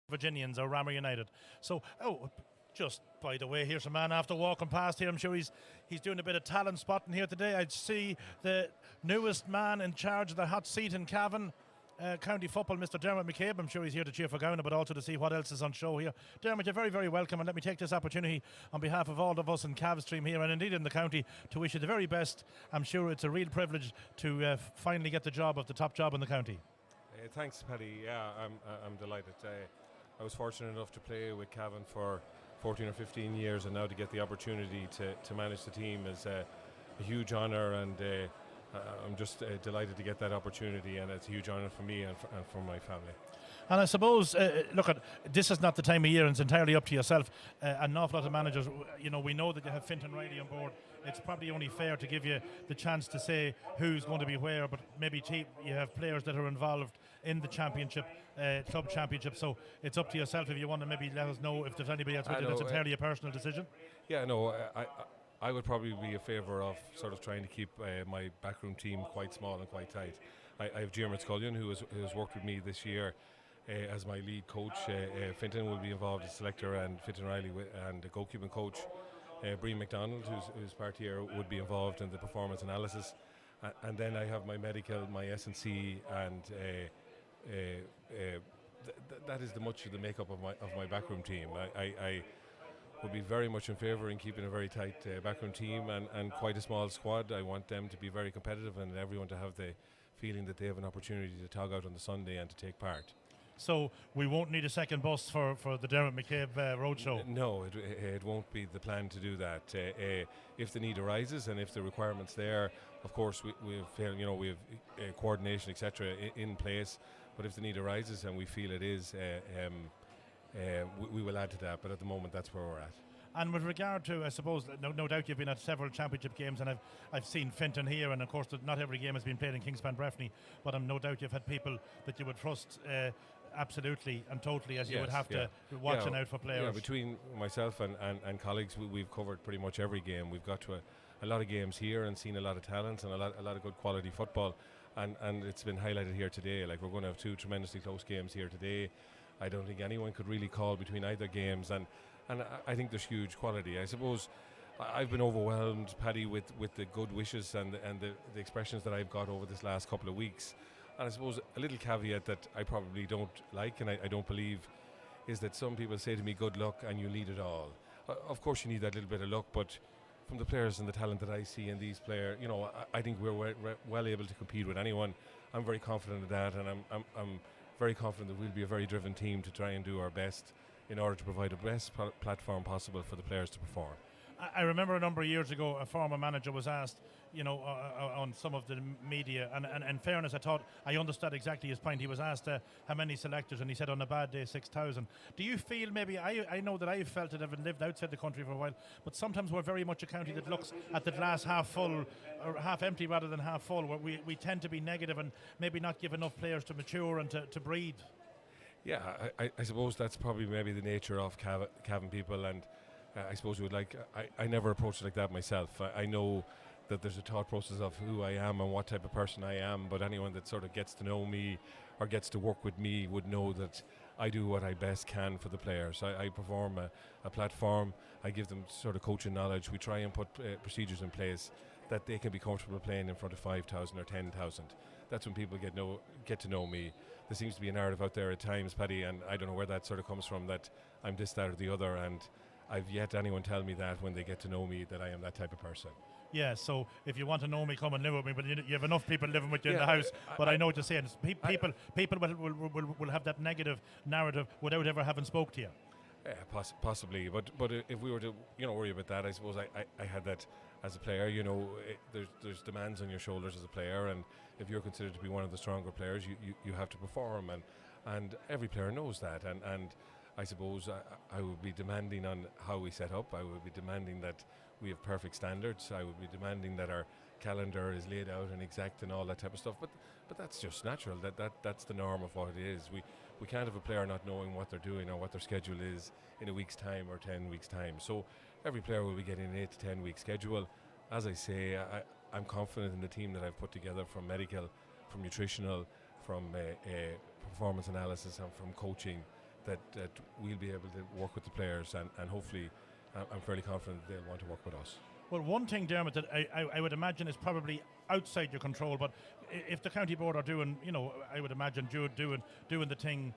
Virginians or Rammer United. So, just by the way, here's a man after walking past here. I'm sure he's doing a bit of talent spotting here today. I'd see the newest man in charge of the hot seat in Cavan. County football, Mr. Dermot McCabe. I'm sure he's here to cheer for Gowna, but also to see what else is on show here. Dermot, you're very, very welcome, and let me take this opportunity on behalf of all of us in Cav Stream here, and indeed in the county, to wish you the very best. I'm sure it's a real privilege to finally get the job of the top job in the county. Thanks, Paddy. Yeah, I'm delighted. I was fortunate enough to play with Cavan for 14 or 15 years, and now to get the opportunity to manage the team is a huge honour, and I'm just delighted to get that opportunity, and it's a huge honour for me and for my family. And I suppose, this is not the time of year, and it's entirely up to yourself. An awful lot of managers, we know that you have Fintan Riley on board. It's probably only fair to give you the chance to say who's going to be where, but maybe you have players that are involved in the championship, club championship, so it's up to yourself if you want to maybe let us know if there's anybody else with you. That's entirely a personal decision. Yeah, no, I would probably be a favour of sort of trying to keep my backroom team quite small and quite tight. I have Dermot Scullion, who has worked with me this year as my lead coach. Fintan will be involved as selector, and Fintan Riley and the goalkeeping coach. Brian McDonald, who's part here, would be involved in the performance analysis. And then I have my medical, my S&C, and that is much of the makeup of my backroom team. I would be very much in favour in keeping a very tight backroom team and quite a small squad. I want them to be very competitive and everyone to have the feeling that they have an opportunity to tog out on the Sunday and to take part. So we won't need a second bus for the Dermot McCabe roadshow? No, it won't be the plan to do that. If the need arises and if the requirement's there, of course we have coordination, etc. in place. But if the need arises and we feel it is, we will add to that. But at the moment, that's where we're at. And with regard to, I suppose, no doubt you've been at several championship games, and I've seen Fintan here, and of course not every game has been played in Kingspan Breffni, but I'm no doubt you've had people that you would trust absolutely and totally, as you would have to watching out for players. Yeah, between myself and colleagues, we've covered pretty much every game. We've got to a lot of games here and seen a lot of talent and a lot of good quality football, and it's been highlighted here today. Like, we're going to have two tremendously close games here today. I don't think anyone could really call between either games, and I think there's huge quality. I suppose I've been overwhelmed, Paddy, with the good wishes and the expressions that I've got over this last couple of weeks. And I suppose a little caveat that I probably don't like and I don't believe is that some people say to me, good luck and you need it all. Of course you need that little bit of luck, but from the players and the talent that I see in these players, I think we're well able to compete with anyone. I'm very confident of that, and I'm very confident that we'll be a very driven team to try and do our best in order to provide the best platform possible for the players to perform. I remember a number of years ago, a former manager was asked, on some of the media, and in fairness, I understood exactly his point. He was asked how many selectors, and he said on a bad day 6,000. Do you feel maybe, I know that I've felt it having lived outside the country for a while, but sometimes we're very much a county that looks at the glass half full, or half empty rather than half full, where we tend to be negative and maybe not give enough players to mature and to breathe. Yeah, I suppose that's probably maybe the nature of Cavan people, and I suppose I never approached it like that myself. I know that there's a thought process of who I am and what type of person I am, but anyone that sort of gets to know me or gets to work with me would know that I do what I best can for the players. I perform a platform, I give them sort of coaching knowledge, we try and put procedures in place that they can be comfortable playing in front of 5,000 or 10,000. That's when people get to know me. There seems to be a narrative out there at times, Paddy, and I don't know where that sort of comes from, that I'm this, that or the other, and I've yet anyone tell me that when they get to know me that I am that type of person. Yeah, so if you want to know me, come and live with me. But you have enough people living with you in the house. But I know what you're saying. People will have that negative narrative without ever having spoke to you. Yeah, possibly. But if we were to worry about that, I suppose I had that as a player. There's demands on your shoulders as a player, and if you're considered to be one of the stronger players, you have to perform, and every player knows that. And I suppose I would be demanding on how we set up. I would be demanding that we have perfect standards. I would be demanding that our calendar is laid out and exact and all that type of stuff. But that's just natural. That's the norm of what it is. We can't have a player not knowing what they're doing or what their schedule is in a week's time or 10 weeks' time. So every player will be getting an 8 to 10 week schedule. As I say, I'm confident in the team that I've put together, from medical, from nutritional, from performance analysis and from coaching, that we'll be able to work with the players, and hopefully I'm fairly confident they'll want to work with us. Well, one thing, Dermot, that I would imagine is probably outside your control, but if the county board are doing, I would imagine doing the thing,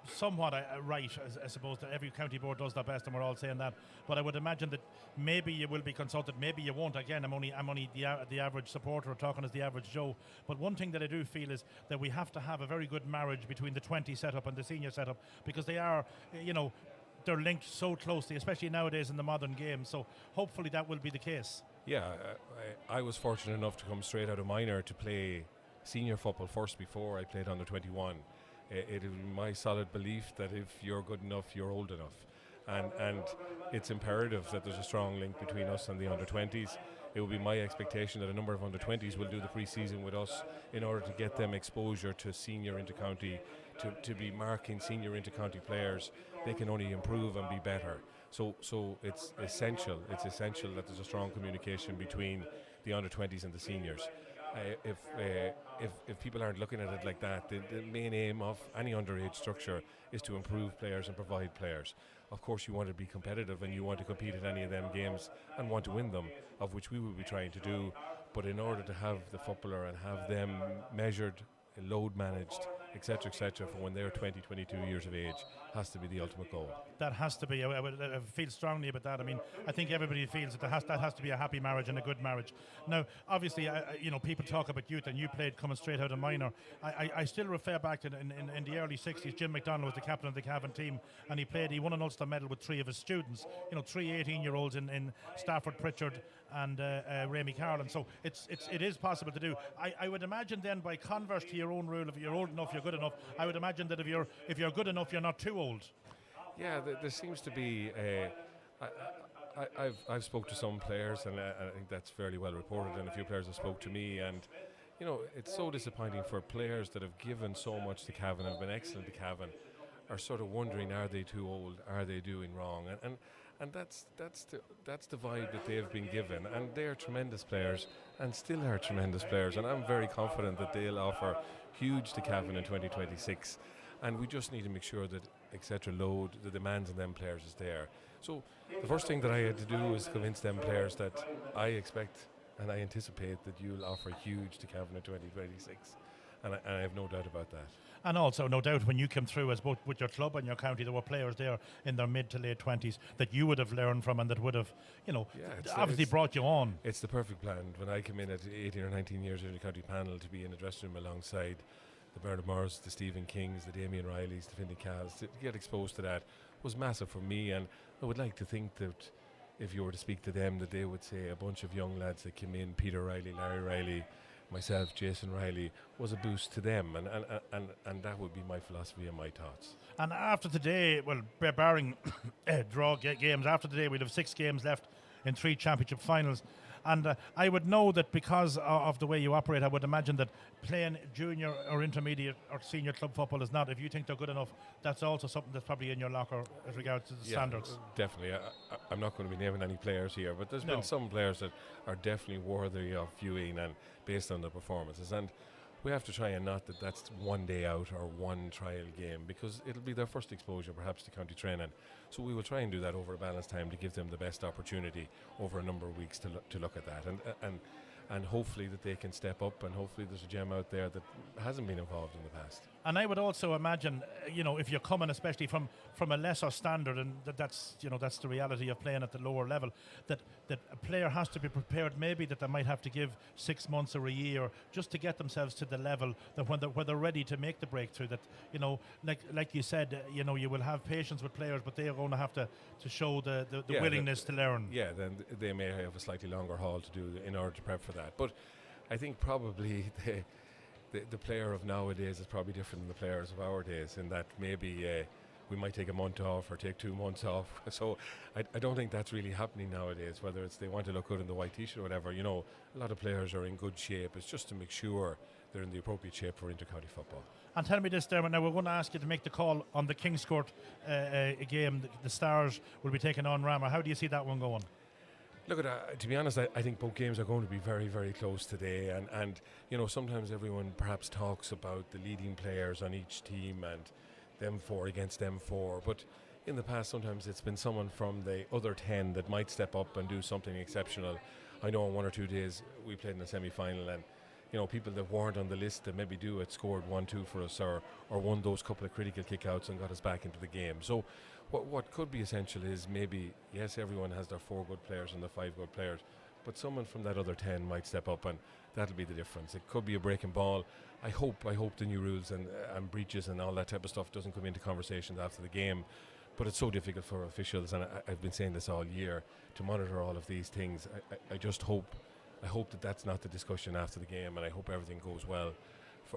somewhat right, I suppose that every county board does their best, and we're all saying that. But I would imagine that maybe you will be consulted, maybe you won't. Again, I'm only the average supporter, talking as the average Joe. But one thing that I do feel is that we have to have a very good marriage between the 20 setup and the senior setup, because they are, they're linked so closely, especially nowadays in the modern game. So hopefully that will be the case. Yeah, I was fortunate enough to come straight out of minor to play senior football first before I played under 21. It is my solid belief that if you're good enough, you're old enough. And it's imperative that there's a strong link between us and the under 20s. It will be my expectation that a number of under 20s will do the pre-season with us in order to get them exposure to senior intercounty, to be marking senior intercounty players. They can only improve and be better. So it's essential that there's a strong communication between the under 20s and the seniors. If people aren't looking at it like that, the main aim of any underage structure is to improve players and provide players. Of course, you want to be competitive and you want to compete at any of them games and want to win them, of which we will be trying to do. But in order to have the footballer and have them measured, load managed, etc., for when they're 20, 22 years of age, has to be the ultimate goal. That has to be. I feel strongly about that. I mean, I think everybody feels that that has to be a happy marriage and a good marriage. Now, obviously, people talk about youth, and you played coming straight out of minor. I still refer back to in the early 60s, Jim McDonald was the captain of the Cavan team, and he won an Ulster medal with 3 of his students. 3 18-year-olds in Stafford Pritchard and Ramey Carlin. So it is possible to do. I would imagine then, by converse to your own rule, if you're old enough, you're good enough. I would imagine that if you're good enough, you're not too old. Yeah, there seems to be. I've spoke to some players, and I think that's fairly well reported. And a few players have spoke to me, and it's so disappointing for players that have given so much to Cavan, have been excellent to Cavan, are sort of wondering, are they too old? Are they doing wrong? And that's the vibe that they have been given. And they are tremendous players, and still are tremendous players. And I'm very confident that they'll offer huge to Cavan in 2026. And we just need to make sure that load, the demands on them players is there. So the first thing that I had to do was convince them players that I expect and I anticipate that you'll offer huge to Cavan in 2026. And I have no doubt about that. And also, no doubt, when you came through as both with your club and your county, there were players there in their mid to late 20s that you would have learned from and that would have, obviously brought you on. It's the perfect blend. When I came in at 18 or 19 years in the county panel, to be in a dressing room alongside the Bernard Morris, the Stephen Kings, the Damien Rileys, the Finlay Cals, to get exposed to that was massive for me. And I would like to think that if you were to speak to them, that they would say a bunch of young lads that came in, Peter Riley, Larry Riley, myself, Jason Riley, was a boost to them, and that would be my philosophy and my thoughts. And after today, well, barring draw games, after today we'll have 6 games left in 3 championship finals. And I would know that because of the way you operate, I would imagine that playing junior or intermediate or senior club football is not, if you think they're good enough, that's also something that's probably in your locker as regards to the standards. Definitely. I'm not going to be naming any players here, but there's been some players that are definitely worthy of viewing and based on their performances. And we have to try and not that's one day out or one trial game, because it'll be their first exposure perhaps to county training. So we will try and do that over a balanced time to give them the best opportunity over a number of weeks to look at that. And hopefully that they can step up, and hopefully there's a gem out there that hasn't been involved in the past. And I would also imagine, if you're coming especially from a lesser standard, and that's the reality of playing at the lower level, that a player has to be prepared maybe that they might have to give 6 months or a year just to get themselves to the level that when they're ready to make the breakthrough, that, like you said, you will have patience with players, but they are going to have to show the willingness to learn. Yeah, then they may have a slightly longer haul to do in order to prep for that. But I think probably the player of nowadays is probably different than the players of our days, in that maybe we might take a month off or take 2 months off. So I don't think that's really happening nowadays, whether it's they want to look good in the white t-shirt or whatever. A lot of players are in good shape. It's just to make sure they're in the appropriate shape for intercounty football. And tell me this, Dermot, now we're going to ask you to make the call on the Kingscourt game. The Stars will be taking on Rammer. How do you see that one going? Look, to be honest, I think both games are going to be very, very close today. And sometimes everyone perhaps talks about the leading players on each team and them 4 against them 4. But in the past, sometimes it's been someone from the other 10 that might step up and do something exceptional. I know on 1 or 2 days we played in the semi-final, and people that weren't on the list that maybe do it scored 1-2 for us, or won those couple of critical kickouts and got us back into the game. So what could be essential is maybe, yes, everyone has their 4 good players and their 5 good players, but someone from that other 10 might step up, and that'll be the difference. It could be a breaking ball. I hope the new rules and breaches and all that type of stuff doesn't come into conversations after the game. But it's so difficult for officials, and I've been saying this all year, to monitor all of these things. I just hope that's not the discussion after the game, and I hope everything goes well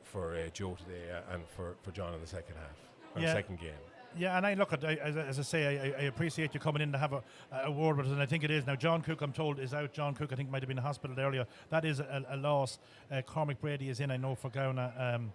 for Joe today and for John in the second half, or second game. Yeah, and I look at, as I say, I appreciate you coming in to have a word with us, and I think it is. Now, John Cook, I'm told, is out. John Cook, I think, might have been in hospital earlier. That is a loss. Cormac Brady is in, I know, for Gowna, and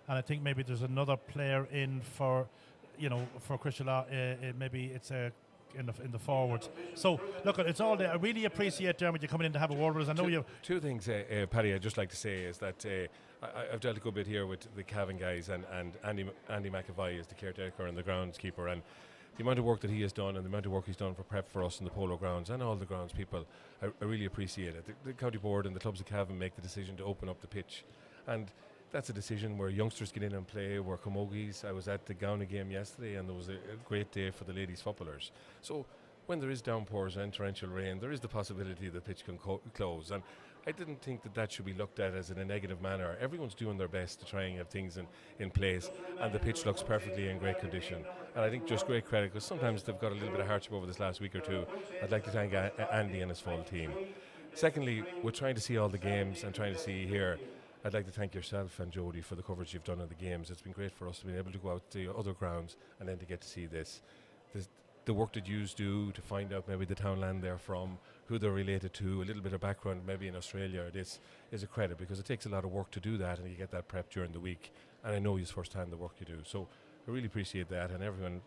I think maybe there's another player in for Christian Law. Maybe it's in the forwards. So, look, it's all there. I really appreciate, Dermot, you coming in to have a word with us. I know you. Two things, Paddy, I'd just like to say is that I've dealt a good bit here with the Cavan guys, and Andy McAvoy is the caretaker and the groundskeeper, and the amount of work that he has done and the amount of work he's done for prep for us in the polo grounds and all the grounds people, I really appreciate it. The county board and the clubs of Cavan make the decision to open up the pitch, and that's a decision where youngsters get in and play. We're camogies. I was at the Gowna game yesterday, and there was a great day for the ladies footballers. So when there is downpours and torrential rain, there is the possibility the pitch can close, and I didn't think that should be looked at as in a negative manner. Everyone's doing their best to try and have things in place, and the pitch looks perfectly in great condition. And I think just great credit, because sometimes they've got a little bit of hardship over this last week or two. I'd like to thank Andy and his full team. Secondly, we're trying to see all the games and trying to see here. I'd like to thank yourself and Jody for the coverage you've done of the games. It's been great for us to be able to go out to other grounds and then to get to see this. The work that you do to find out maybe the townland they're from, who they're related to, a little bit of background maybe in Australia, this is a credit, because it takes a lot of work to do that, and you get that prep during the week. And I know you firsthand the work you do. So I really appreciate that, and everyone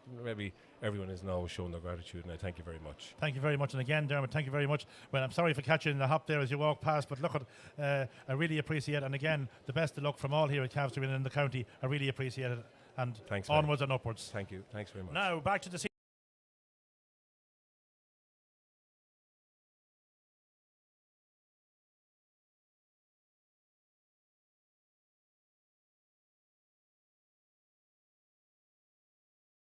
isn't always showing their gratitude, and I thank you very much. Thank you very much, and again, Dermot, thank you very much. Well, I'm sorry for catching in the hop there as you walk past, but look, I really appreciate it, and again, the best of luck from all here at Cavs in the county. I really appreciate it, and thanks, onwards and upwards. Thank you. Thanks very much. Now, back to the